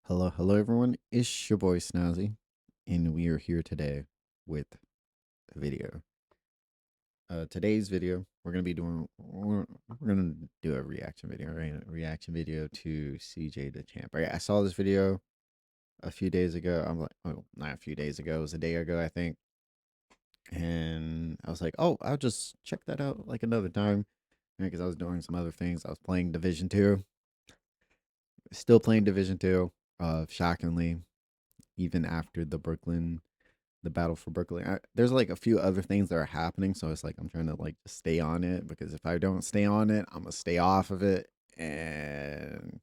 Hello everyone. It's your boy Snazzy, and we are here today with a video. Today's video, we're gonna do a reaction video, right? A reaction video to CJ Dachamp. Right? I saw this video a few days ago. I'm like, oh, not a few days ago. It was a day ago, I think. And I was like, oh, I'll just check that out like another time, because I was doing some other things. I was playing Division Two, still playing Division Two. Shockingly, even after the battle for Brooklyn. There's like a few other things that are happening, so it's like I'm trying to like just stay on it, because if I don't stay on it, I'm gonna stay off of it, and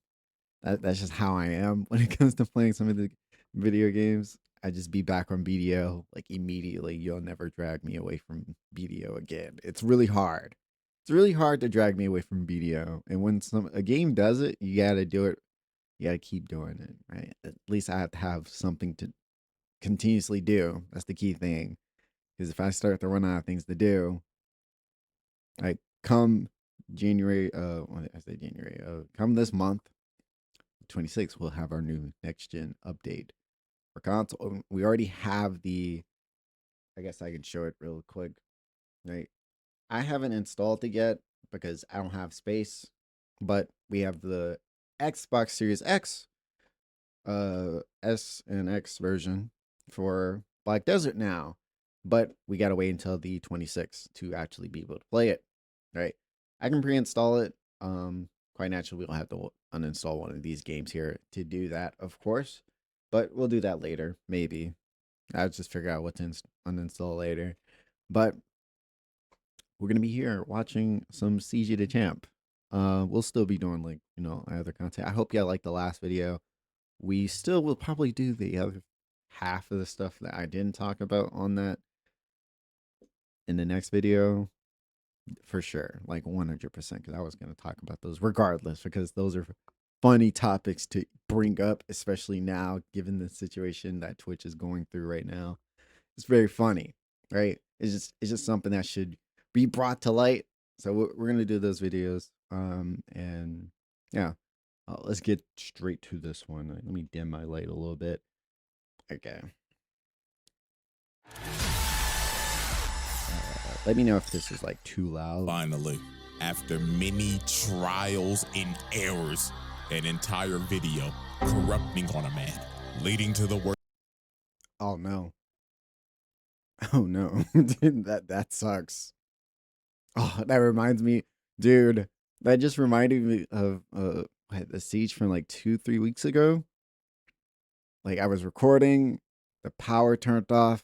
that's just how I am when it comes to playing some of the video games. I just be back on BDO like immediately. You'll never drag me away from BDO again. It's really hard. It's really hard to drag me away from BDO, and when a game does it, you gotta do it. You gotta keep doing it, right? At least I have to have something to continuously do. That's the key thing. Because if I start to run out of things to do, like come January, what did I say January? Come this month, 26th, we'll have our new next gen update for console. We already have the. I guess I could show it real quick. Right, I haven't installed it yet because I don't have space, but we have the Xbox Series X, S and X version for Black Desert now, but we gotta wait until the 26th to actually be able to play it. Right? I can pre-install it. Quite naturally, we'll have to uninstall one of these games here to do that, of course, but we'll do that later. Maybe I'll just figure out what to uninstall later. But we're gonna be here watching some CG to Champ. We'll still be doing like other content. I hope y'all liked the last video. We still will probably do the other half of the stuff that I didn't talk about on that in the next video for sure, like 100%, because I was going to talk about those regardless, because those are funny topics to bring up, especially now given the situation that Twitch is going through right now. It's very funny, right? It's just something that should be brought to light. So we're going to do those videos, and yeah, let's get straight to this one. Let me dim my light a little bit. Okay. Let me know if this is like too loud. Finally, after many trials and errors, an entire video corrupting on a man, leading to the worst. Oh no. Oh no. Dude, that sucks. Oh, that reminds me, dude. That just reminded me of the siege from like 2-3 weeks ago. Like I was recording, the power turned off,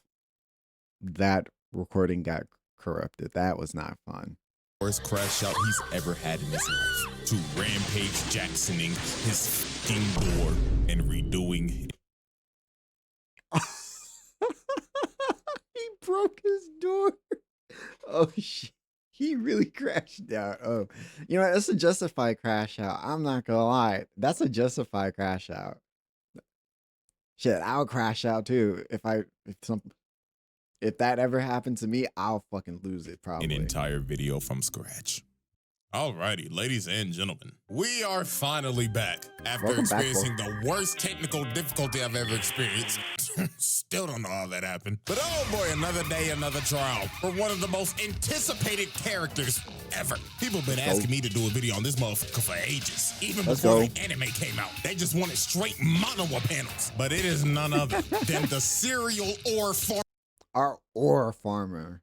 that recording got corrupted. That was not fun. Worst crash out he's ever had in his life. To Rampage Jacksoning his f***ing door and redoing. He broke his door. Oh shit. He really crashed out. Oh, that's a justified crash out. I'm not gonna lie. That's a justified crash out. Shit, I'll crash out too if that ever happened to me. I'll fucking lose it probably. An entire video from scratch. Alrighty, ladies and gentlemen, we are finally back after experiencing the worst technical difficulty I've ever experienced. Still don't know how that happened. But oh boy, another day, another trial for one of the most anticipated characters ever. People have been asking me to do a video on this motherfucker for ages. Even before the anime came out. They just wanted straight monowa panels. But it is none other than the serial ore farmer. Our ore farmer.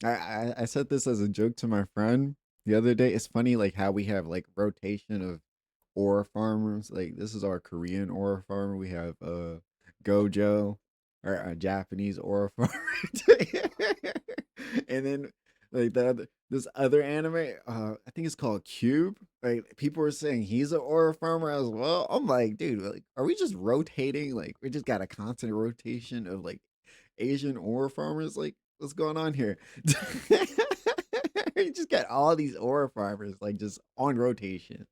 I said this as a joke to my friend the other day. It's funny like how we have like rotation of ore farmers. Like this is our Korean ore farmer. We have Gojo, or a Japanese ore farmer. And then like this other anime, I think it's called Cube. Like people were saying he's an ore farmer as well. I'm like, dude, like, are we just rotating? Like we just got a constant rotation of like Asian ore farmers? Like what's going on here? You just got all these ore farmers like just on rotation.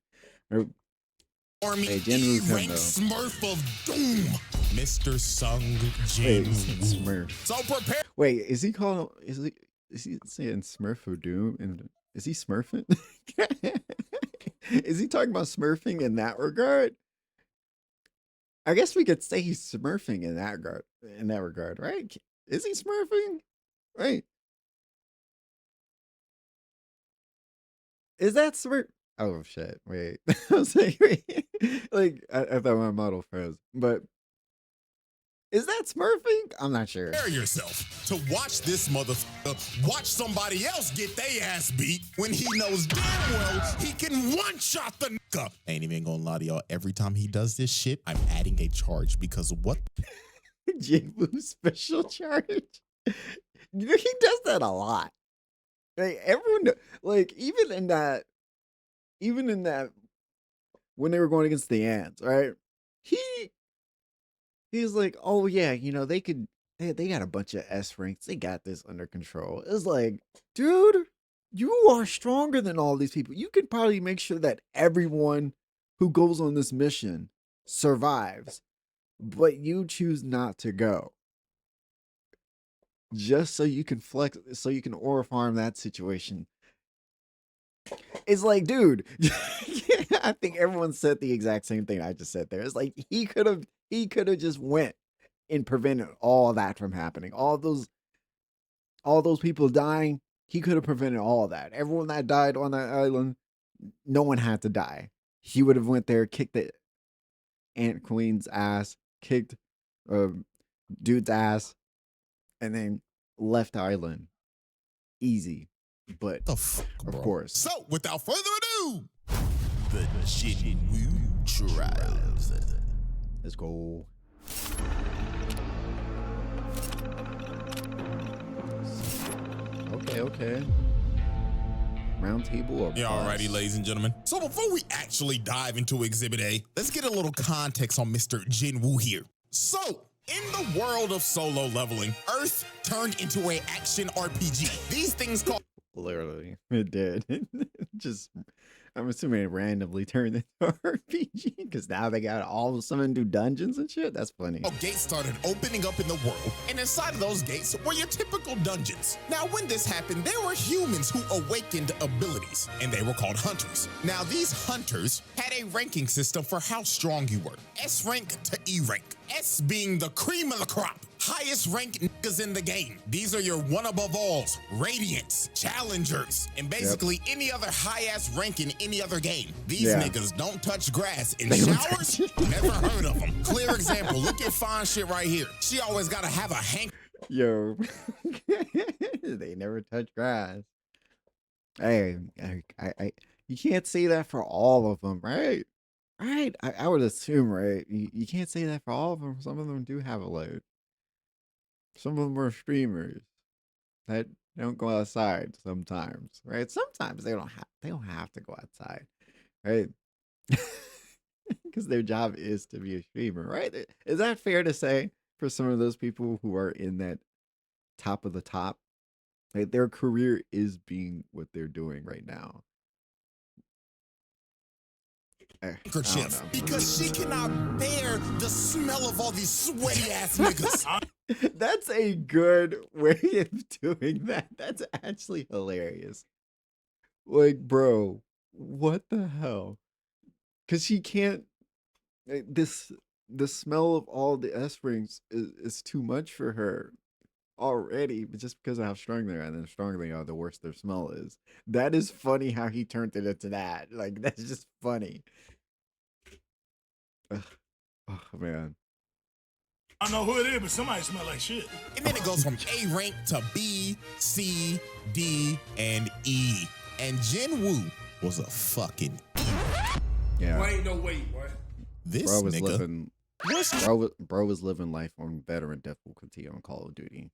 Army rank Smurf of Doom, Mr. Sung Jinwoo. Smurf. So prepare. Wait, is he saying Smurf of Doom? And is he smurfing? Is he talking about smurfing in that regard? I guess we could say he's smurfing in that regard. In that regard, right? Is he smurfing? Right? Is that smurf? Oh shit! Wait, I was like, wait. Like I thought my model froze, but is that smurfing? I'm not sure. Prepare yourself to watch this motherfucker watch somebody else get their ass beat when he knows damn well he can one-shot the nigga. Ain't even gonna lie to y'all. Every time he does this shit, I'm adding a charge because what? Jinwoo special charge. You know, he does that a lot. Like everyone, like even in that, when they were going against the ants, right? He's like, oh yeah, you know they could, they got a bunch of S ranks, they got this under control. It's like, dude, you are stronger than all these people. You could probably make sure that everyone who goes on this mission survives, but you choose not to go just so you can flex, so you can aura farm that situation. It's like, dude, I think everyone said the exact same thing I just said there. It's like he could have just went and prevented all that from happening. All those people dying, he could have prevented all that. Everyone that died on that island, no one had to die. He would have went there, kicked the Ant Queen's ass, kicked dude's ass, and then left the island. Easy. But The fuck, of bro? course. So, without further ado, the Jinwoo trials. Let's go. Okay. Round table of Yeah, alrighty, ladies and gentlemen. So before we actually dive into Exhibit A, let's get a little context on Mr. Jinwoo here. So, in the world of solo leveling, Earth turned into an action RPG. These things called Literally, it did. Just, I'm assuming it randomly turned into RPG because now they got all of a sudden do dungeons and shit. That's funny. gates started opening up in the world, and inside of those gates were your typical dungeons. Now, when this happened, there were humans who awakened abilities, and they were called hunters. Now, these hunters had a ranking system for how strong you were. S rank to E rank. S being the cream of the crop. Highest ranked niggas in the game. These are your one above alls, radiants, challengers, and basically any other high-ass rank in any other game. These niggas don't touch grass in showers. Never heard of them. Clear example. Look at fine shit right here. She always gotta have a hank. Yo, they never touch grass. Hey, you can't say that for all of them, right? Right? I would assume, right? You can't say that for all of them. Some of them do have a load. Some of them are streamers that don't go outside sometimes, right? Sometimes they don't have to go outside, right? Because their job is to be a streamer, right? Is that fair to say for some of those people who are in that top of the top? Like their career is being what they're doing right now. Handkerchief because she cannot bear the smell of all these sweaty ass niggas. That's a good way of doing that. That's actually hilarious. Like, bro, what the hell? Because she can't. The smell of all the S rings is too much for her already, but just because of how strong they are, and the stronger they are, the worse their smell is. That is funny how he turned it into that. Like, that's just funny. Ugh. Oh, man. I don't know who it is, but somebody smell like shit. And then it goes from A rank to B, C, D, and E. And Jinwoo was a fucking E. Yeah. Boy, ain't no way, boy. This Bro was nigga living. Bro was living life on veteran difficulty on Call of Duty.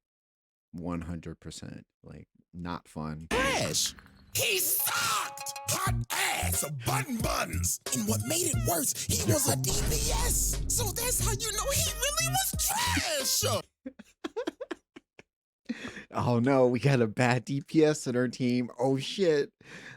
100%. Like, not fun. trash. He sucked! Hot ass, button buns. And what made it worse, he was a DPS. So that's how you know he really was trash. Oh no, we got a bad DPS in our team. Oh shit.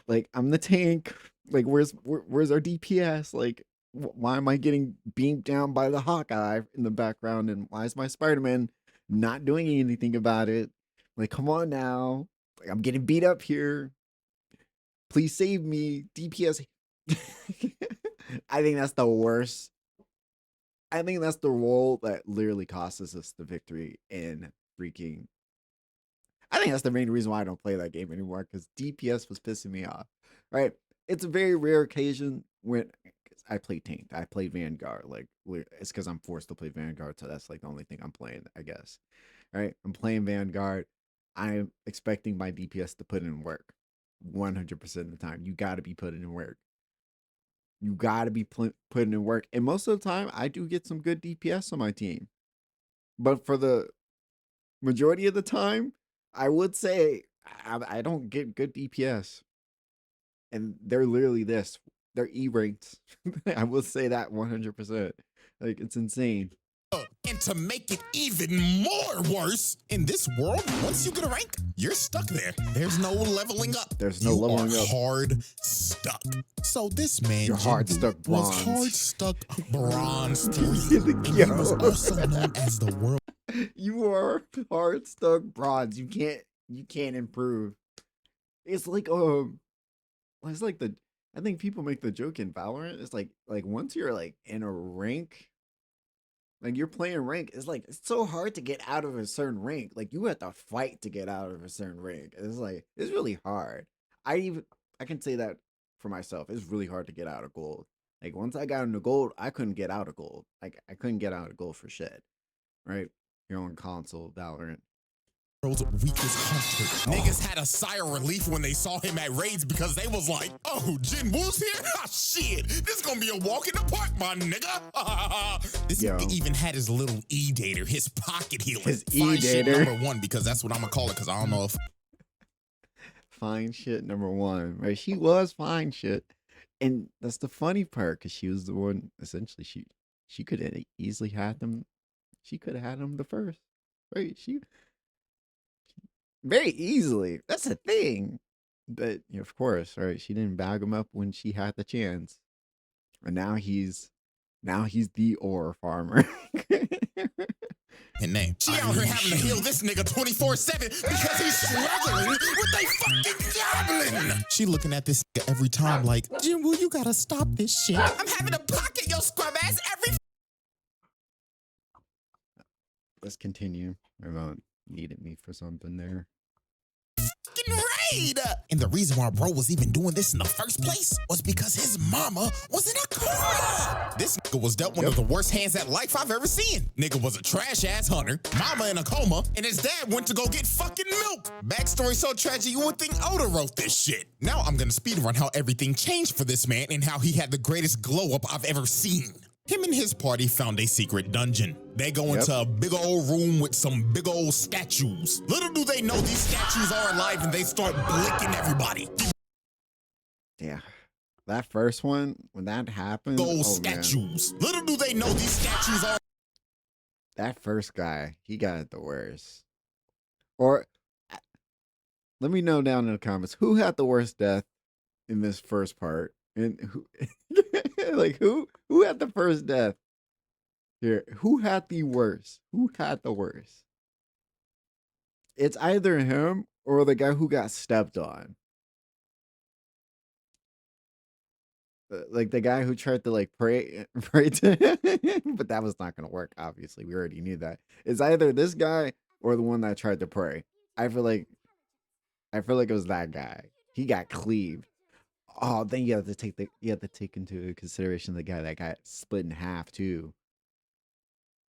Like, I'm the tank. Like, where's our DPS? Like, why am I getting beamed down by the Hawkeye in the background? And why is my Spider-Man not doing anything about it? Like, come on now. Like, I'm getting beat up here. Please save me, DPS. I think that's the worst. I think that's the role that literally costs us the victory in freaking. I think that's the main reason why I don't play that game anymore, because DPS was pissing me off. Right? It's a very rare occasion when I play Taint. I play Vanguard. Like it's because I'm forced to play Vanguard, so that's like the only thing I'm playing, I guess. Right? I'm playing Vanguard. I'm expecting my DPS to put in work 100% of the time. You got to be putting in work. You got to be putting in work. And most of the time, I do get some good DPS on my team. But for the majority of the time, I would say I don't get good DPS. And they're literally this. They're E-ranked. I will say that 100%. Like, it's insane. And to make it even more worse, in this world, once you get a rank, you're stuck there. There's no leveling up. There's no leveling up. Hard stuck. So this man, you're hard stuck bronze. Was hard stuck bronze 3. And he was also known as the world. You are hard stuck bronze. You can't improve. It's like the I think people make the joke in Valorant. It's like once you're like in a rank. Like you're playing rank, it's like it's so hard to get out of a certain rank. Like you have to fight to get out of a certain rank. It's like it's really hard. I can say that for myself. It's really hard to get out of gold. Like once I got into gold, I couldn't get out of gold. Like I couldn't get out of gold for shit. Right? You're on console, Valorant. World's weakest hunter. Niggas had a sigh of relief when they saw him at raids because they was like, oh, Jinwoo's here? Ah, shit. This gonna be a walk in the park, my nigga. This nigga even had his little E-dater, his pocket healer. His E-dater. Number 1, because that's what I'm gonna call it, because I don't know if... Fine shit number 1. Right? She was fine shit. And that's the funny part, because she was the one, essentially, she could have easily had them. She could have had him the first. Right? Very easily. That's the thing. But of course, right? She didn't bag him up when she had the chance. And now he's the ore farmer. And name. She out here having to heal this nigga 24/7 because he's struggling with a fucking goblin. She looking at this nigga every time like, Jinwoo, you gotta stop this shit. I'm having to pocket your scrub ass every. Let's continue. Remote needed me for something there. Raid. And the reason why bro was even doing this in the first place was because his mama was in a coma. This nigga was dealt one of the worst hands at life I've ever seen. Nigga was a trash ass hunter, mama in a coma, and his dad went to go get fucking milk. Backstory so tragic you would think Oda wrote this shit. Now I'm gonna speedrun how everything changed for this man and how he had the greatest glow up I've ever seen. Him and his party found a secret dungeon. They go into a big old room with some big old statues. Little do they know these statues are alive and they start blicking everybody. Yeah. That first one, when that happened. Gold statues. Man. Little do they know these statues are. That first guy, he got it the worst. Or let me know down in the comments who had the worst death in this first part. And who like who had the first death here? Who had the worst? Who had the worst? It's either him or the guy who got stepped on. Like the guy who tried to like pray to him, but that was not gonna work. Obviously, we already knew that. It's either this guy or the one that tried to pray. I feel like it was that guy. He got cleaved. Oh, then you have to take into consideration the guy that got split in half too.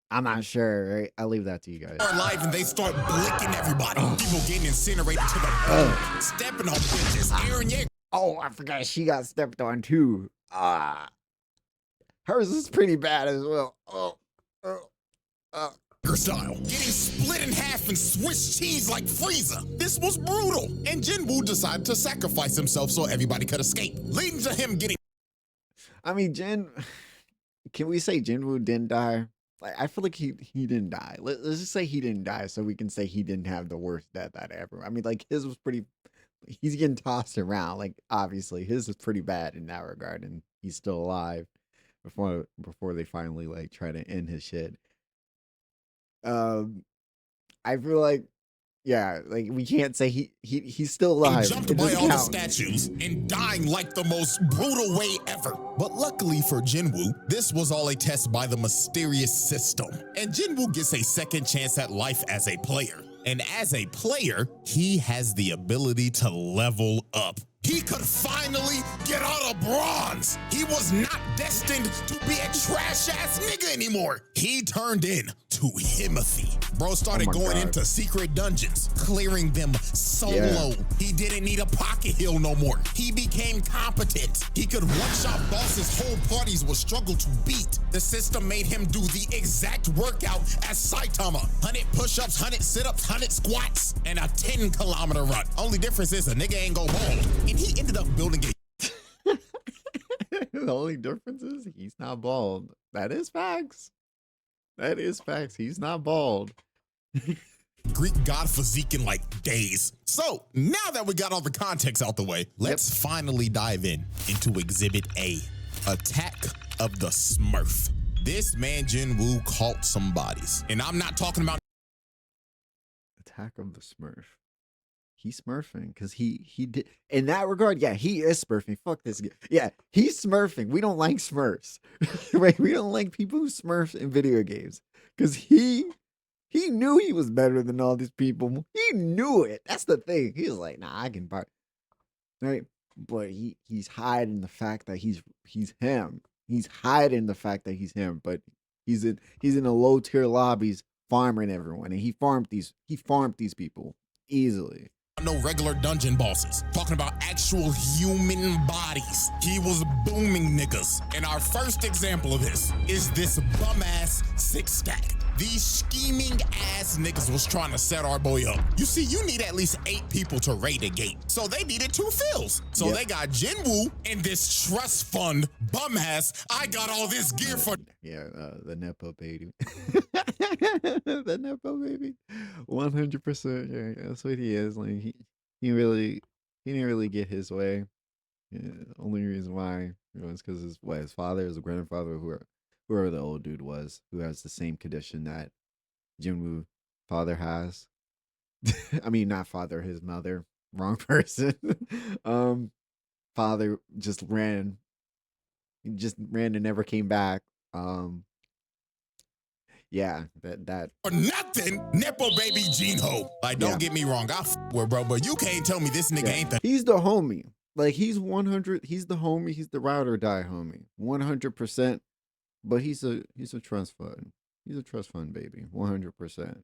I'm not sure, right? I'll leave that to you guys. Alive and they start blicking everybody. People getting incinerated to the stepping on bitches. Aaron, oh, I forgot she got stepped on too. Hers is pretty bad as well. Style. Getting split in half and Swiss cheese like Frieza. This was brutal. And Jinwoo decided to sacrifice himself so everybody could escape, leading to him getting. I mean, can we say Jinwoo didn't die? Like, I feel like he didn't die. Let's just say he didn't die so we can say he didn't have the worst death out of everyone. I mean, like, his was pretty. He's getting tossed around. Like, obviously, his is pretty bad in that regard, and he's still alive before they finally like try to end his shit. I feel like Yeah, like we can't say he's still He alive. jumped It by doesn't all the count. statues and dying like the most brutal way ever. But luckily for Jinwoo, this was all a test by the mysterious system. And Jinwoo gets a second chance at life as a player. And as a player, he has the ability to level up. He could finally get out of bronze. He was not destined to be a trash-ass nigga anymore. He turned in to Himothy. Bro started going into secret dungeons, clearing them solo. Yeah. He didn't need a pocket heal no more. He became competent. He could one-shot bosses whole parties would struggle to beat. The system made him do the exact workout as Saitama. 100 push-ups, 100 sit-ups, 100 squats, and a 10-kilometer run. Only difference is a nigga ain't go bald. And he ended up building a... The only difference is he's not bald. That is facts. That is facts. He's not bald. Greek god physique in like days. So now that we got all the context out the way, let's finally dive into Exhibit A, Attack of the Smurf. This man Jinwoo caught some bodies. And I'm not talking about Attack of the Smurf. He's smurfing because he did in that regard. Yeah, he is smurfing. Fuck this guy. Yeah, he's smurfing. We don't like smurfs, right? We don't like people who smurf in video games because he knew he was better than all these people. He knew it. That's the thing. He was like, nah, I can buy, right? But he's hiding the fact that he's him. He's hiding the fact that he's him. But he's in the low tier lobbies farming everyone, and he farmed these people easily. No regular dungeon bosses, talking about actual human bodies. He was booming niggas. And our first example of this is this bum-ass 6-stack. These scheming ass niggas was trying to set our boy up. You see, you need at least 8 people to raid a gate. So they needed 2 fills. So they got Jinwoo and this trust fund bum-ass. I got all this gear for... Yeah, the Nepo baby. The Nepo baby. 100%. Yeah, that's what he is. Like he didn't really get his way. Yeah, the only reason why was because his father, his grandfather, whoever the old dude was, who has the same condition that Jinwoo father has. I mean, not father, his mother. Wrong person. Father just ran. He just ran and never came back. Yeah, that or nothing, Nepo baby Jinho. Like, don't get me wrong, I with bro, but you can't tell me this nigga ain't the... He's the homie. Like, he's 100, he's the homie, he's the ride or die homie. 100%. But he's a trust fund. He's a trust fund baby. 100%.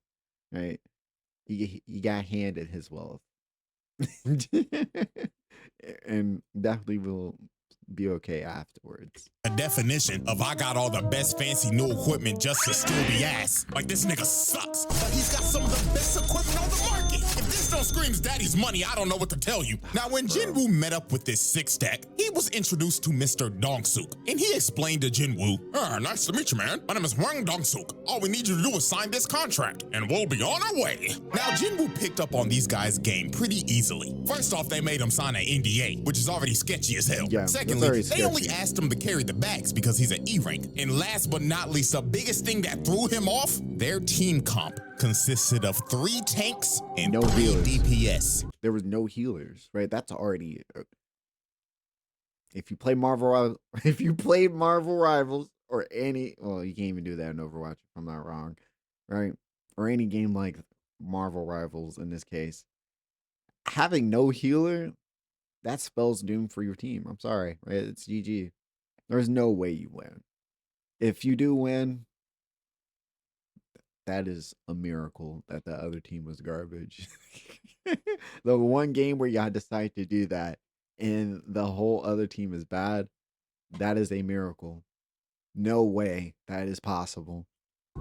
Right? He got handed his wealth. And definitely will be okay afterwards. A definition of I got all the best fancy new equipment just to still be ass. Like, this nigga sucks, but he's got some of the best equipment on the market. If this don't screams daddy's money, I don't know what to tell you. Now, when Jinwoo met up with this 6-stack, he was introduced to Mr. Dongsuk, and he explained to Jinwoo, nice to meet you, man. My name is Hwang Dongsuk. All we need you to do is sign this contract, and we'll be on our way. Now, Jinwoo picked up on these guys' game pretty easily. First off, they made him sign an NDA, which is already sketchy as hell. Yeah, secondly, they only asked him to carry the bags because he's an E-rank. And last but not least, the biggest thing that threw him off, their team comp consisted of 3 tanks and no 3 DPS. There was no healers, right? That's already... If you play Marvel Rivals or any... Well, you can't even do that in Overwatch if I'm not wrong, right? Or any game like Marvel Rivals in this case. Having no healer... That spells doom for your team. I'm sorry, right? It's GG. There's no way you win. If you do win, that is a miracle that the other team was garbage. The one game where y'all decide to do that and the whole other team is bad, that is a miracle. No way that is possible.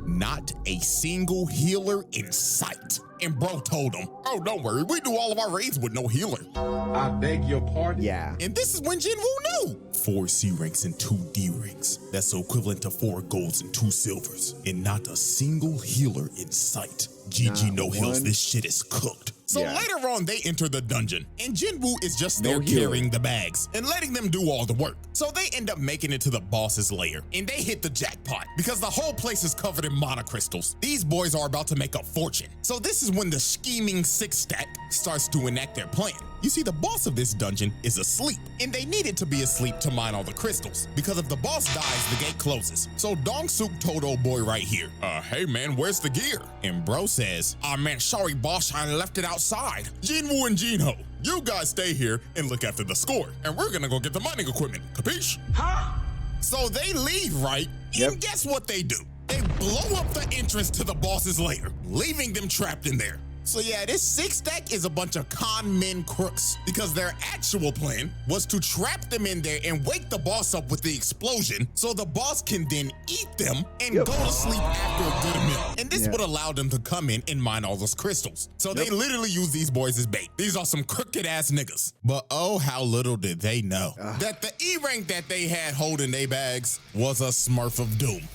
Not a single healer in sight. And bro told him, oh, don't worry, we do all of our raids with no healer. I beg your pardon? Yeah. And this is when Jinwoo knew. 4 C ranks and 2 D ranks. That's equivalent to 4 golds and 2 silvers. And not a single healer in sight. GG no hills, this shit is cooked. So later on, they enter the dungeon, and Jinwoo is just No there hero. carrying the bags and letting them do all the work. So they end up making it to the boss's lair, and they hit the jackpot because the whole place is covered in mana crystals. These boys are about to make a fortune. So this is when the scheming six stack starts to enact their plan. You see, the boss of this dungeon is asleep, and they needed to be asleep to mine all the crystals, because if the boss dies, the gate closes. So Dong-suk told old boy right here, hey man, where's the gear? And bro says, man, sorry boss, I left it outside. Jinwoo and Jinho, you guys stay here and look after the score, and we're gonna go get the mining equipment, capiche? Huh? So they leave, right? And guess what they do? They blow up the entrance to the boss's lair, leaving them trapped in there. So yeah, this six stack is a bunch of con men crooks, because their actual plan was to trap them in there and wake the boss up with the explosion so the boss can then eat them and go to sleep after a good meal. And this would allow them to come in and mine all those crystals. So they literally use these boys as bait. These are some crooked ass niggas. But oh, how little did they know that the E rank that they had holding their bags was a Smurf of Doom.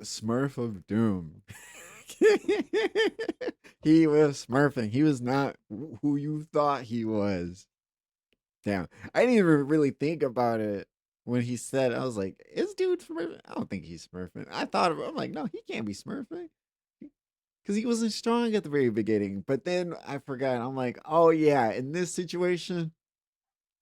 Smurf of Doom. He was smurfing. He was not who you thought he was. Damn. I didn't even really think about it when he said, I was like, is dude smurfing? I don't think he's smurfing. I thought of it. I'm like, no, he can't be smurfing. Because he wasn't strong at the very beginning. But then I forgot. I'm like, oh yeah, in this situation,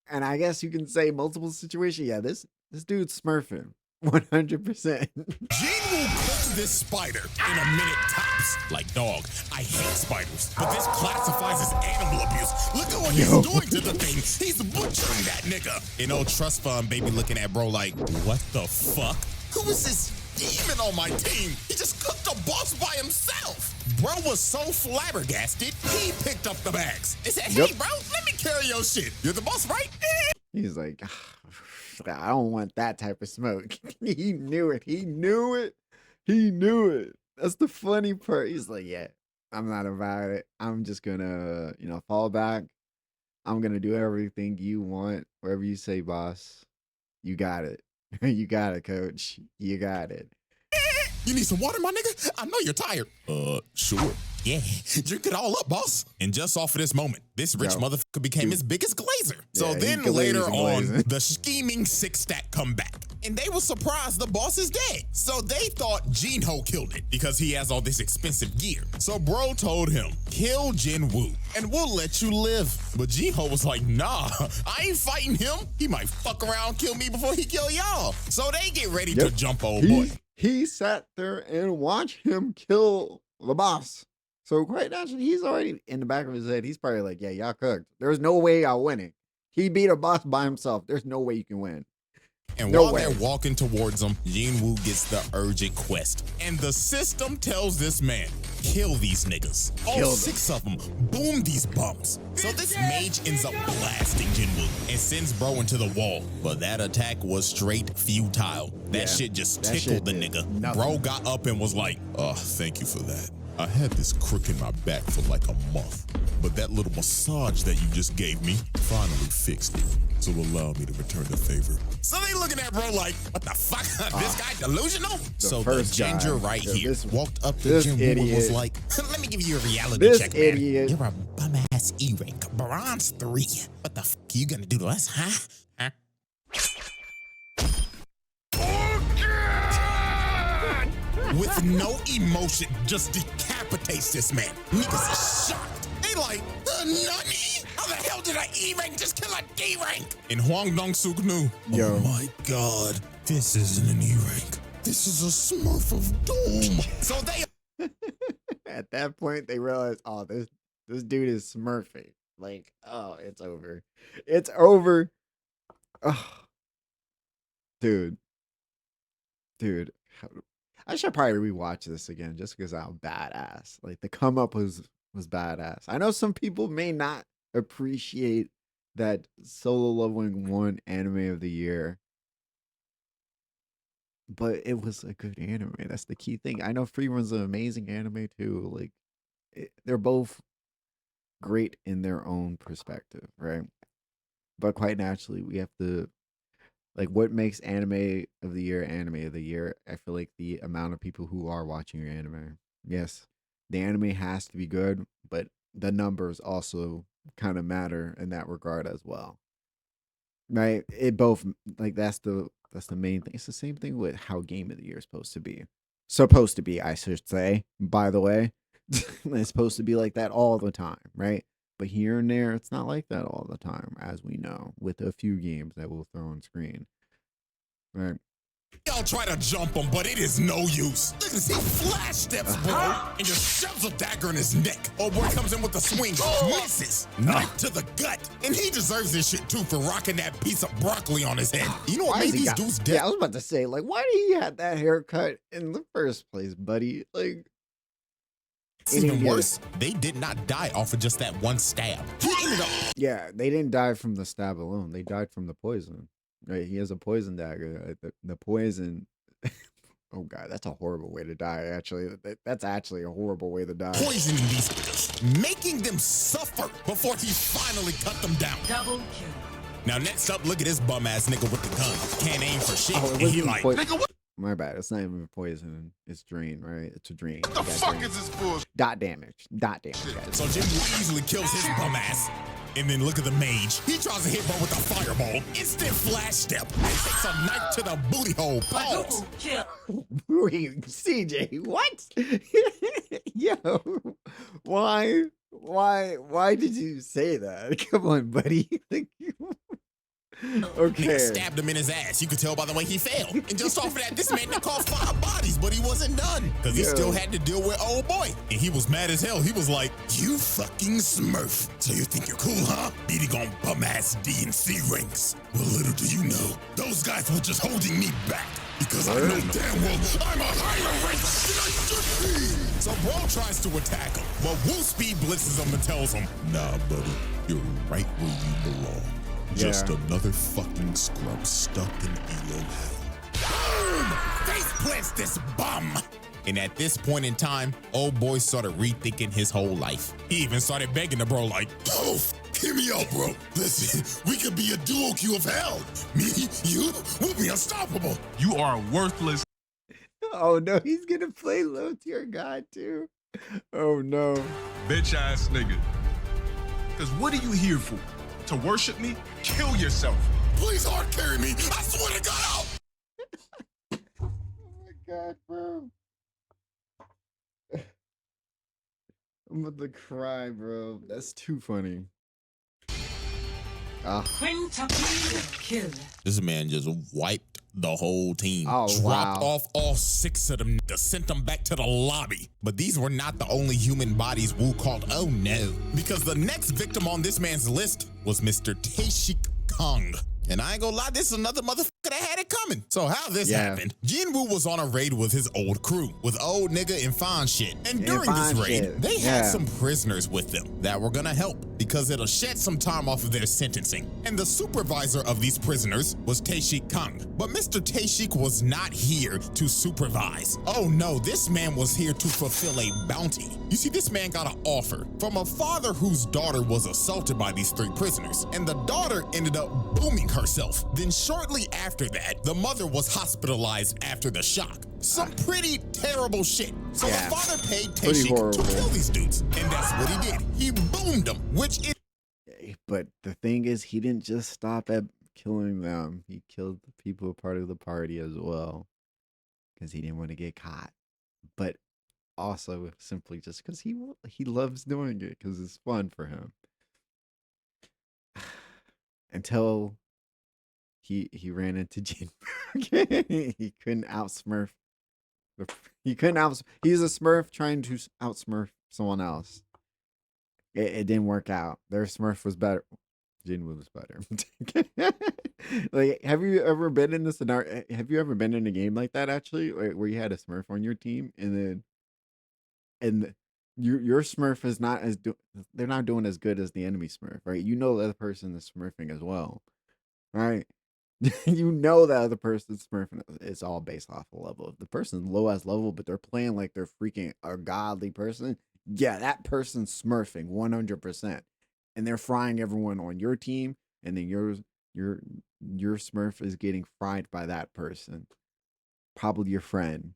and I guess you can say multiple situations, yeah, this dude's smurfing. 100%. Jinwoo cooks this spider in a minute tops. Like, dog, I hate spiders, but this classifies as animal abuse. Look at what he's doing to the thing. He's butchering that nigga. And old trust fund baby looking at bro like, what the fuck? Who is this demon on my team? He just cooked a boss by himself. Bro was so flabbergasted, he picked up the bags. He said, hey bro, let me carry your shit. You're the boss, right? He's like, I don't want that type of smoke. He knew it. He knew it. He knew it. That's the funny part. He's like, yeah, I'm not about it. I'm just gonna, fall back. I'm gonna do everything you want. Wherever you say, boss. You got it. You got it, coach. You got it. You need some water, my nigga? I know you're tired. Sure. Yeah, drink it all up, boss. And just off of this moment, this rich motherfucker became his biggest glazer. So then later on, the scheming six stack come back. And they were surprised the boss is dead. So they thought Jinho killed it because he has all this expensive gear. So bro told him, kill Jinwoo and we'll let you live. But Jinho was like, nah, I ain't fighting him. He might fuck around, kill me before he kill y'all. So they get ready to jump old boy. He sat there and watched him kill the boss. So quite naturally, he's already in the back of his head. He's probably like, yeah, y'all cooked. There's no way y'all winning. He beat a boss by himself. There's no way you can win. And while they're walking towards him, Jinwoo gets the urgent quest. And the system tells this man, kill these niggas. All 6 of them. Boom these bums. So this mage ends up blasting Jinwoo and sends bro into the wall. But that attack was straight futile. That shit just tickled the nigga. Bro got up and was like, thank you for that. I had this crook in my back for like a month, but that little massage that you just gave me finally fixed it. So allow me to return the favor. So they looking at bro like, what the fuck? This guy delusional? So the ginger right here walked up to Jinwoo and was like, let me give you a reality check, man. You're a bum-ass E-rank, bronze 3. What the fuck are you gonna do to us, huh? With no emotion, just decapitates this man. Niggas are shocked. They like, nani? How the hell did an E-rank just kill a D-rank? And Hwang Dong-suk knew, oh my god, this isn't an E-rank. This is a Smurf of Doom. So they... At that point, they realized, oh, this dude is smurfing. Like, oh, it's over. It's over. Oh. Dude. I should probably rewatch this again just because how badass. Like the come up was badass. I know some people may not appreciate that Solo Leveling won Anime of the Year, but it was a good anime. That's the key thing. I know Free Run's an amazing anime too. Like they're both great in their own perspective, right? But quite naturally, we have to. Like, what makes anime of the year? I feel like the amount of people who are watching your anime. Yes, the anime has to be good, but the numbers also kind of matter in that regard as well. Right? It both like that's the main thing. It's the same thing with how game of the year is supposed to be. Supposed to be, I should say, by the way. It's supposed to be like that all the time, right? But here and there, it's not like that all the time, as we know, with a few games that we'll throw on screen. Right. Y'all try to jump him, but it is no use. Look at this, he flash steps, bro, and just shoves a dagger in his neck. Oh boy comes in with the swing, misses, knife to the gut, and he deserves this shit too for rocking that piece of broccoli on his head. You know what made these dudes dead? Yeah, I was about to say, like, why did he have that haircut in the first place, buddy? Like, it's even worse, they did not die off of just that one stab. He ended up. Yeah, they didn't die from the stab alone. They died from the poison. Right, he has a poison dagger. The poison. Oh god, that's a horrible way to die. Actually, that's actually a horrible way to die. Poisoning these niggas, making them suffer before he finally cut them down. Double kill. Now next up, look at this bum ass nigga with the gun. Can't aim for shit. Oh, and he like, nigga, what? My bad. It's not even poison. It's drain, right? It's a drain. What the fuck is this bullshit? Dot damage. Dot damage, guys. So Jinwoo easily kills his bum ass. And then look at the mage. He tries to hit bro with a fireball. Instant flash step. And takes a knife to the booty hole. Pause. CJ, what? Yo, why did you say that? Come on, buddy. Okay. Nigga stabbed him in his ass. You could tell by the way he fell. And just off of that, this man done caught 5 bodies, but he wasn't done. Because he still had to deal with old boy. And he was mad as hell. He was like, you fucking smurf. So you think you're cool, huh? Beating on bum ass D and C ranks. Well, little do you know, those guys were just holding me back. Because I know damn well I'm a higher rank than I should be. So bro tries to attack him. But Woo speed blitzes him and tells him, nah, buddy, you're right where you belong. Just another fucking scrub stuck in elo hell. Boom! Face plants this bum! And at this point in time, old boy started rethinking his whole life. He even started begging the bro like, oh, hear me out, bro. Listen, we could be a duo queue of hell. Me, you, we'll be unstoppable. You are worthless. Oh no, he's gonna play low tier god too. Oh no. Bitch ass nigga. Cause what are you here for? To worship me? Kill yourself. Please hard carry me. I swear to God, out. Oh my god, bro. I'm about to cry, bro. That's too funny. Quintuple kill. This man just wiped the whole team. Oh, dropped wow. off all 6 of them, sent them back to the lobby. But these were not the only human bodies Wu called oh no. Because the next victim on this man's list was Mr. Taeshik Kong. And I ain't gonna lie, this is another motherfucker that had it coming. So how this happened? Jinwoo was on a raid with his old crew, with old nigga and fine shit. And during this raid, they had some prisoners with them that were gonna help because it'll shed some time off of their sentencing. And the supervisor of these prisoners was Taeshik Kong. But Mr. Taeshik was not here to supervise. Oh no, this man was here to fulfill a bounty. You see, this man got an offer from a father whose daughter was assaulted by these 3 prisoners. And the daughter ended up booming herself. Then shortly after that, the mother was hospitalized after the shock. Some pretty terrible shit. So the father paid Taeshik to kill these dudes. And that's what he did. He boomed them, which is... But the thing is, he didn't just stop at killing them. He killed the people part of the party as well. Because he didn't want to get caught. But also simply just because he loves doing it because it's fun for him. Until he ran into Jinwoo. He couldn't outsmurf. He's a smurf trying to outsmurf someone else. It didn't work out. Their smurf was better. Jinwoo was better. Like, have you ever been in this scenario? Have you ever been in a game like that actually, where you had a smurf on your team and your smurf is not as they're not doing as good as the enemy smurf, right? You know the other person is smurfing as well, right? You know that other person's smurfing. It's all based off of level. If the person's low as level, but they're playing like they're freaking a godly person, yeah, that person's smurfing 100%, and they're frying everyone on your team, and then your smurf is getting fried by that person, probably your friend.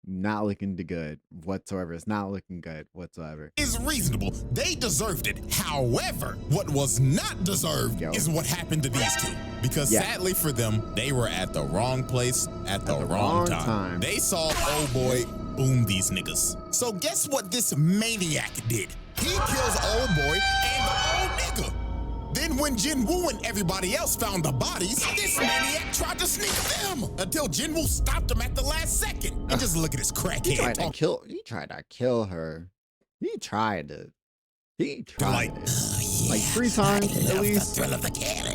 not looking good whatsoever. It's not looking good whatsoever. Is reasonable. They deserved it. However, what was not deserved is what happened to these two. Because sadly for them, they were at the wrong place at the wrong time. They saw old boy boom these niggas. So guess what this maniac did? He kills old boy and the old nigga. Then when Jinwoo and everybody else found the bodies, this maniac tried to sneak them until Jinwoo stopped him at the last second. And just look at his crackhead. He tried to kill her. He tried it. Like 3 times at least. The thrill of the kill.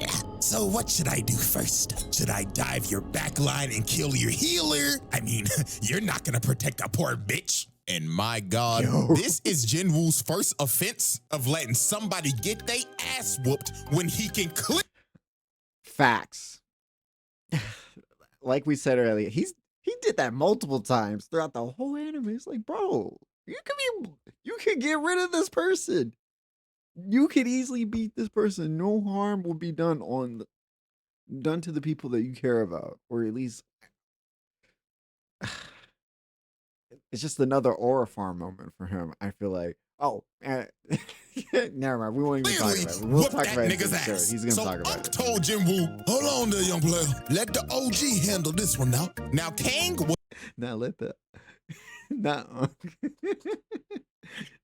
So what should I do first? Should I dive your back line and kill your healer? I mean, you're not gonna protect a poor bitch. And my God, this is Jinwoo's first offense of letting somebody get their ass whooped when he can click. Facts. Like we said earlier, he did that multiple times throughout the whole anime. It's like, bro, you can get rid of this person. You could easily beat this person. No harm will be done to the people that you care about, or at least. It's just another aura farm moment for him. I feel like, never mind. We won't even talk about it. We'll talk about it. Sure, he's gonna talk about it. Told Jinwoo, hold on there, young player. Let the OG handle this one now. Now, Kang. Now let the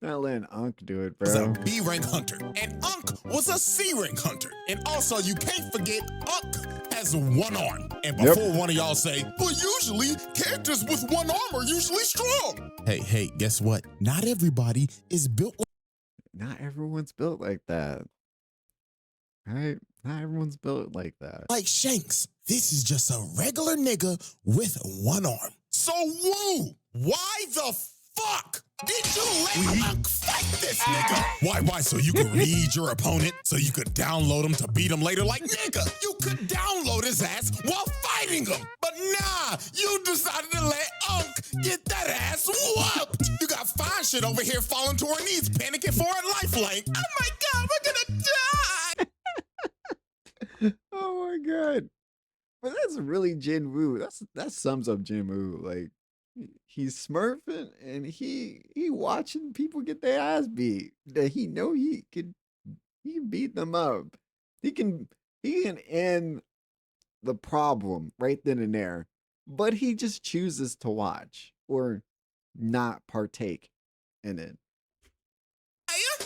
not letting Unk do it, bro. Was a B rank hunter, and Unk was a C rank hunter, and also you can't forget Unk has 1 arm. And before one of y'all say, but usually characters with 1 arm are usually strong. Hey, guess what? Not everybody is built like. Not everyone's built like that. Right? Not everyone's built like that. Like Shanks, this is just a regular nigga with 1 arm. So woo, why the fuck did you let Unk fight this nigga? Why? So you could read your opponent, so you could download him to beat him later? Like, nigga, you could download his ass while fighting him. But nah, you decided to let Unk get that ass whooped. You got fine shit over here falling to her knees, panicking for her lifeline. Oh my God, we're gonna die. Oh my God. But that's really Jinwoo. That sums up Jinwoo. Like, he's smurfing and he watching people get their ass beat. That he know he can beat them up. He can end the problem right then and there. But he just chooses to watch or not partake in it.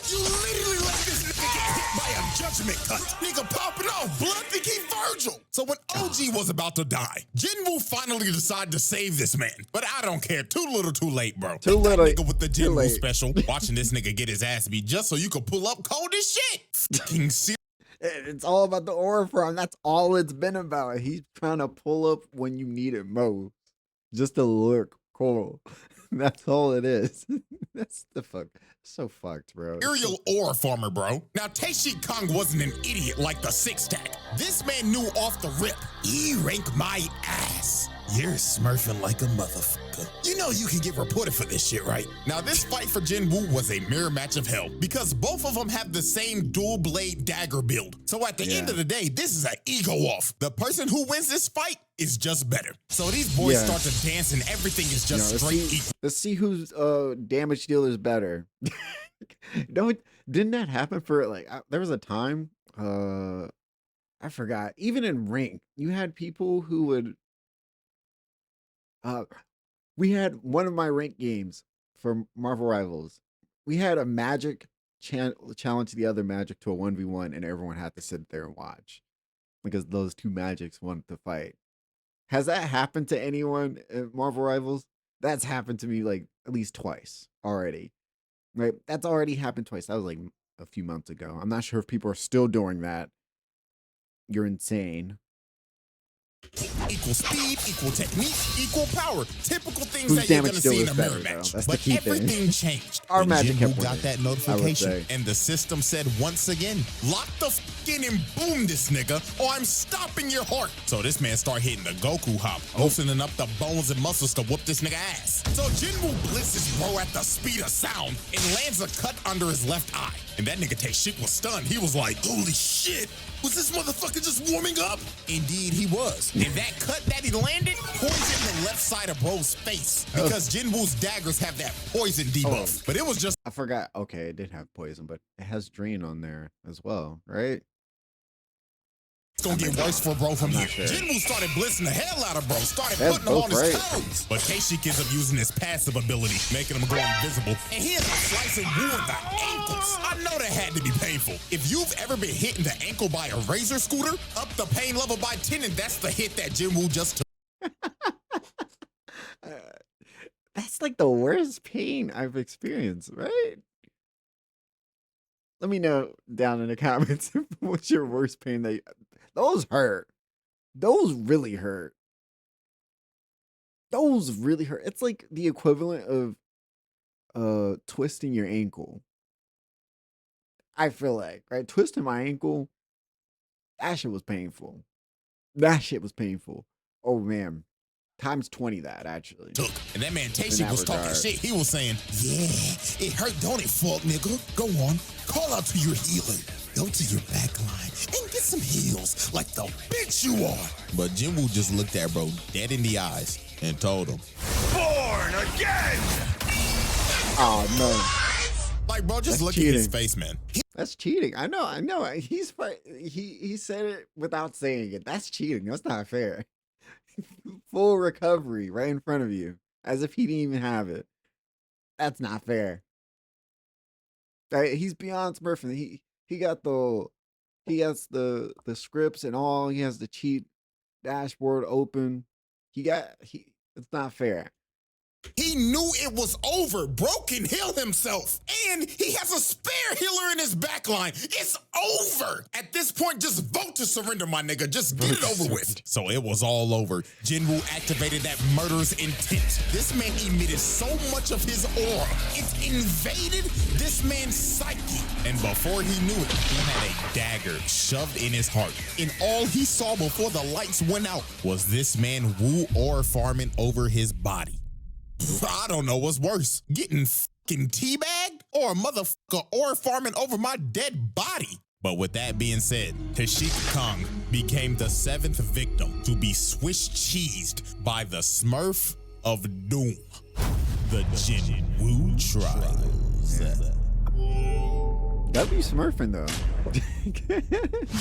You literally let this nigga get hit by a judgment cut. Nigga popping off, blood think he Virgil. So when OG was about to die, Jinwoo finally decided to save this man. But I don't care. Too little, too late, bro. Too little. Nigga with the Jinwoo special, watching this nigga get his ass beat just so you could pull up cold as shit. Fucking serious. It's all about the aura farm. That's all it's been about. He's trying to pull up when you need it most. Just to look cool. That's all it is. That's the fuck. So fucked, bro. Aerial aura farmer, bro. Now, Taeshi Kong wasn't an idiot like the 6-tag. This man knew off the rip. E-rank my ass. You're smurfing like a motherfucker. You know you can get reported for this shit, right? Now, this fight for Jinwoo was a mirror match of hell because both of them have the same dual blade dagger build. So at the end of the day, this is an ego off. The person who wins this fight is just better. So these boys start to dance and everything is just straight equal. Let's see whose damage dealer is better. Didn't that happen for like, there was a time, I forgot, even in rank, you had people who would, we had one of my rank games for Marvel Rivals. We had a magic challenge the other magic to a 1v1 and everyone had to sit there and watch because those two magics wanted to fight. Has that happened to anyone at Marvel Rivals? That's happened to me like at least twice already. Right? That's already happened twice. That was like a few months ago. I'm not sure if people are still doing that. You're insane. Equal speed, equal technique, equal power. Typical things that you're gonna see in a mirror match. But everything changed. Our magic Jinwoo got that notification, and the system said once again, lock the f in and boom this nigga, or I'm stopping your heart. So this man start hitting the Goku hop, loosening up the bones and muscles to whoop this nigga ass. So Jinwoo blitzes bro at the speed of sound and lands a cut under his left eye. And that nigga Taeshi was stunned. He was like, holy shit, was this motherfucker just warming up? Indeed he was. And that cut that he landed and it poisoned the left side of bro's face because Jinwoo's daggers have that poison debuff. But it was just I forgot. Okay, it did have poison, but it has drain on there as well, right? it's gonna get worse for bro from here. sure. Jinwoo started blitzing the hell out of bro, started That's putting him on both his right. toes. But K-Shik ends up using his passive ability, making him go invisible. And he ends up slicing Woo in the ankles. I know that had to be painful. If you've ever been hit in the ankle by a razor scooter, up the pain level by 10, and that's the hit that Jinwoo just took. That's like the worst pain I've experienced, right? Let me know down in the comments what's your worst pain that those hurt. Those really hurt. Those really hurt. It's like the equivalent of twisting your ankle. I feel like, right? Twisting my ankle, that shit was painful. That shit was painful. Oh man. Times 20 that, actually. And that man In K-Shik that was talking regard. shit. He was saying, yeah, it hurt, don't it, fuck nigga? Go on, call out to your healer. Go to your back line and get some heals like the bitch you are. But Jinwoo just looked at bro dead in the eyes and told him, born again! Oh no. Like, bro, just That's look at his cheating. face, man. That's cheating. I know. He said it without saying it. That's cheating. That's not fair. Full recovery right in front of you, as if he didn't even have it. That's not fair. Right? He's beyond smurfing. He got the scripts and all. He has the cheat dashboard open. It's not fair. He knew it was over. Bro can heal himself. And he has a spare healer in his backline. It's over. At this point, just vote to surrender, my nigga. Just get it over with. So it was all over. Jinwoo activated that murderous intent. This man emitted so much of his aura. It invaded this man's psyche. And before he knew it, he had a dagger shoved in his heart. And all he saw before the lights went out was this man Woo aura farming over his body. I don't know what's worse, getting fucking teabagged or a motherfucker or farming over my dead body. But with that being said, Tashika Kong became the 7th victim to be Swiss cheesed by the Smurf of Doom, the Jinwoo Trials. That'd be smurfing though.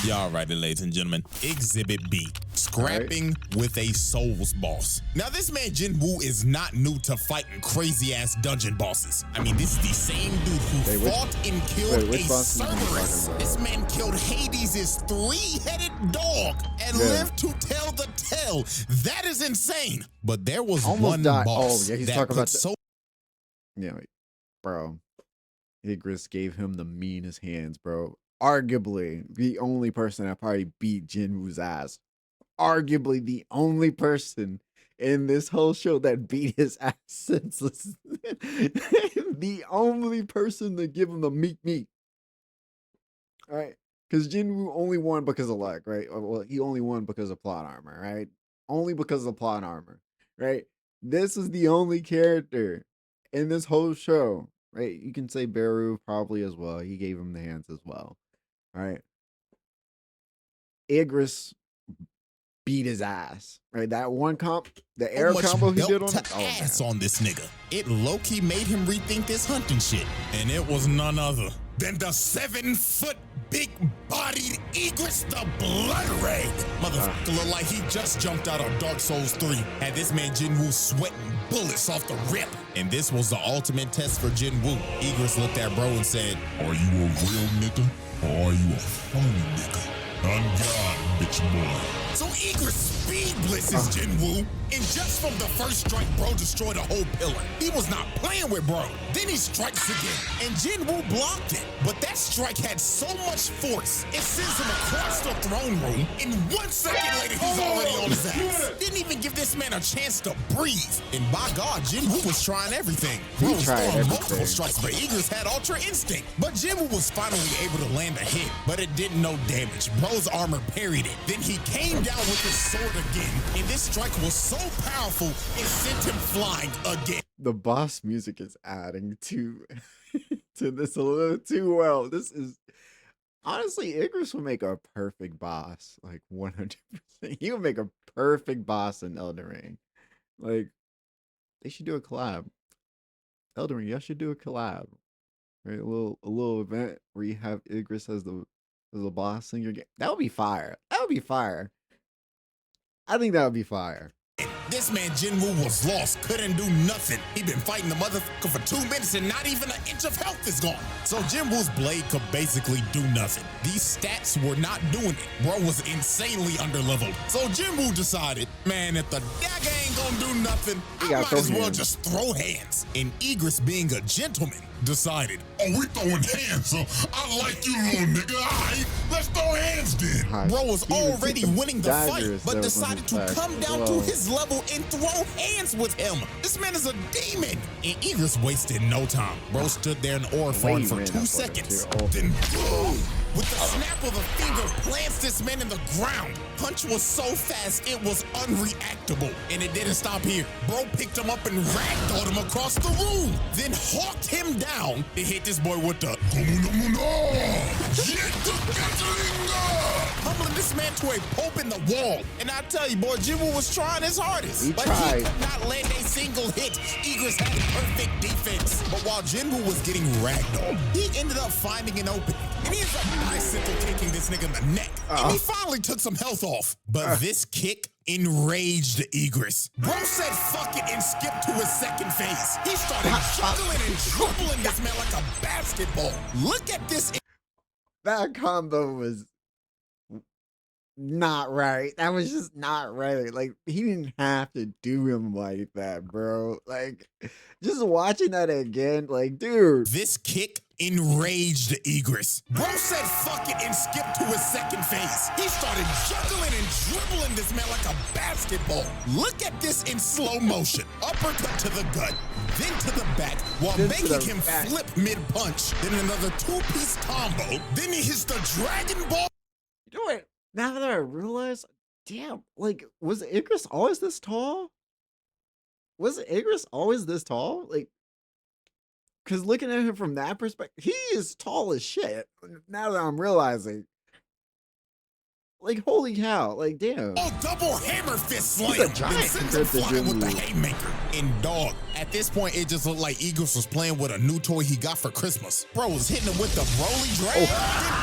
Y'all right, ladies and gentlemen. Exhibit B, scrapping with a Souls boss. Now, this man Jinwoo is not new to fighting crazy-ass dungeon bosses. I mean, this is the same dude who fought and killed a Cerberus. This man killed Hades' 3-headed dog and lived to tell the tale. That is insane. But there was one boss he's that talking about so bro. Igris gave him the meanest hands, bro. Arguably the only person that probably beat Jinwoo's ass. Arguably the only person in this whole show that beat his ass senseless. The only person to give him the meat. All right. Because Jinwoo only won because of luck, right? Well, he only won because of plot armor, right? Only because of plot armor, right? This is the only character in this whole show. Right, you can say Beru probably as well. He gave him the hands as well. All right. Igris beat his ass. Right, that one comp, the air combo he did on it. Oh, ass on this nigga. It low-key made him rethink this hunting shit. And it was none other than the 7-foot big-bodied Igris the Blood Red. Motherfucker looked like he just jumped out of Dark Souls 3. Had this man Jinwoo sweating bullets off the rip. And this was the ultimate test for Jinwoo. Igris looked at bro and said, are you a real nigga or are you a phony nigga? On God, bitch boy. So Igris speed blitzes Jinwoo, and just from the first strike, bro destroyed a whole pillar. He was not playing with bro. Then he strikes again, and Jinwoo blocked it. But that strike had so much force, it sends him across the throne room, and 1 second later, he's already on his ass. Didn't even give this man a chance to breathe. And by God, Jinwoo was trying everything. Bro was throwing multiple strikes, but Igris had Ultra Instinct. But Jinwoo was finally able to land a hit, but it did no damage. Bro's armor parried it. Then he came down with his sword again, and this strike was so powerful, it sent him flying again. The boss music is adding to to this a little too well. This is Honestly, Igris would make a perfect boss. Like 100%. He would make a perfect boss in Elden Ring. Like, they should do a collab. Elden Ring, y'all should do a collab. Right? A little event where you have Igris as the boss in your game. That would be fire. That would be fire. I think that would be fire. This man Jinwoo was lost, couldn't do nothing. He been fighting the motherfucker for 2 minutes and not even an inch of health is gone. So Jinwoo's blade could basically do nothing. These stats were not doing it. Bro was insanely underleveled. So Jinwoo decided, man, if the dagger ain't gonna do nothing, I might as well just throw hands. And Igris, being a gentleman, decided, oh, we throwing hands, so I like you, little nigga. All right, let's throw hands then. Bro was already winning the fight, but decided to come down to his level and throw hands with him. This man is a demon. And Igris wasted no time. Bro stood there in Orphan for 2 seconds. Then boom! With the snap of a finger, plants this man in the ground. Punch was so fast, it was unreactable. And it didn't stop here. Bro picked him up and ragdolled him across the room. Then hawked him down to hit this boy with the humbling this man to a pulp in the wall. And I tell you, boy, Jinwoo was trying his hardest. He could not land a single hit. Igris had perfect defense. But while Jinwoo was getting ragdolled, he ended up finding an opening. And he ended up bicycle kicking this nigga in the neck. And he finally took some health off. But this kick enraged Igris. Bro said fuck it and skipped to his second phase. He started juggling and dribbling this man like a basketball. Look at this. That combo was not right. That was just not right. Like, he didn't have to do him like that, bro. Like, just watching that again, like, dude. This kick enraged Igris. Bro said fuck it and skipped to his second phase. He started juggling and dribbling this man like a basketball. Look at this in slow motion. Uppercut to the gut, then to the back, while making him flip mid-punch. Then another 2-piece combo. Then he hits the Dragon Ball. You know what? Now that I realize, damn, like, was Igris always this tall? Was Igris always this tall? Like, because looking at him from that perspective, he is tall as shit. Now that I'm realizing. Like, holy cow. Like, damn. Oh, double hammer fist slam. He's a giant compared to Jinwoo with the Jinwoo. haymaker. And dog, at this point, it just looked like Igris was playing with a new toy he got for Christmas. Bro was hitting him with the Broly drag. Then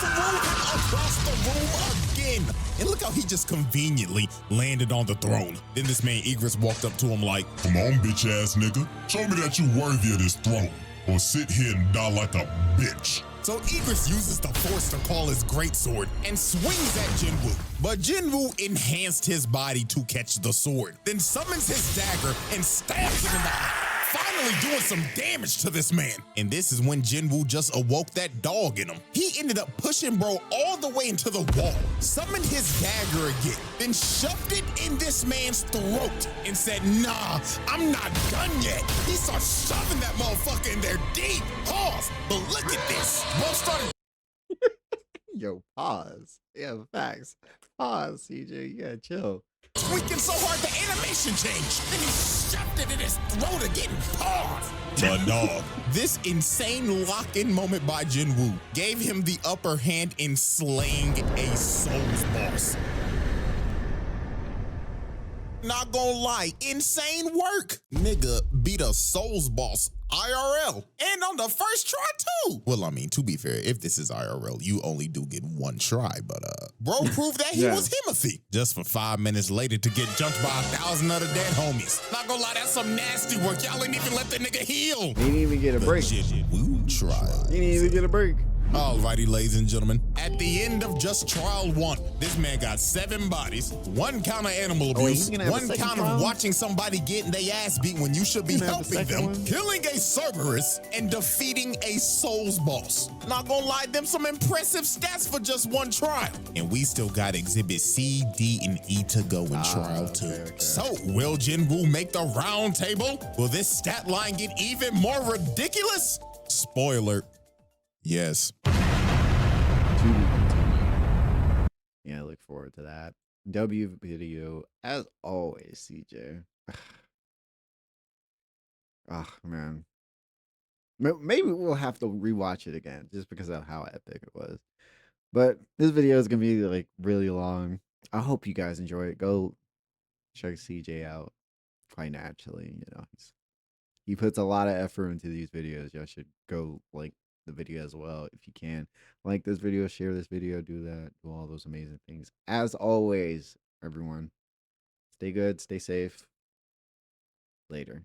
threw him across the room again. And look how he just conveniently landed on the throne. Then this man Igris walked up to him like, come on, bitch ass nigga. Show me that you worthy of this throne. Or sit here and die like a bitch. So Igris uses the force to call his greatsword and swings at Jinwoo. But Jinwoo enhanced his body to catch the sword, then summons his dagger and stabs him in the eye, finally doing some damage to this man. And this is when Jinwoo just awoke that dog in him. He ended up pushing bro all the way into the wall, summoned his dagger again, then shoved it in this man's throat and said, nah, I'm not done yet. He starts shoving that motherfucker in there deep. Pause. But look at this. Bro started. Yo, pause. Yeah, facts. Pause, CJ. You gotta chill. Tweaking so hard the animation changed. Then he shoved it in his throat again. Pause. But dog, this insane lock-in moment by Jinwoo gave him the upper hand in slaying a Souls boss. Not gonna lie, insane work. Nigga beat a Souls boss IRL and on the first try too. Well, I mean, to be fair, if this is IRL, you only do get one try, but bro proved that he was Himothy just for 5 minutes later to get jumped by 1,000 other dead homies. Not gonna lie, that's some nasty work. Y'all ain't even let the nigga heal. He didn't even get a break. Jinwoo trial. He didn't even get a break. Alrighty, ladies and gentlemen, at the end of just trial 1, this man got 7 bodies, 1 count of animal abuse, 1 count of watching somebody getting their ass beat when you should be helping them, killing a Cerberus, and defeating a Souls boss. Not gonna lie, them some impressive stats for just 1 trial. And we still got exhibit C, D, and E to go in trial 2. Okay. So, will Jinwoo make the round table? Will this stat line get even more ridiculous? Spoiler. Yes. Yeah, I look forward to that. W video, as always, CJ. Oh, man. Maybe we'll have to rewatch it again just because of how epic it was. But this video is gonna be like really long. I hope you guys enjoy it. Go check CJ out financially. He puts a lot of effort into these videos. Y'all should go like the video as well if you can. Like this video, share this video, do that, do all those amazing things. As always, everyone, stay good, stay safe. Later.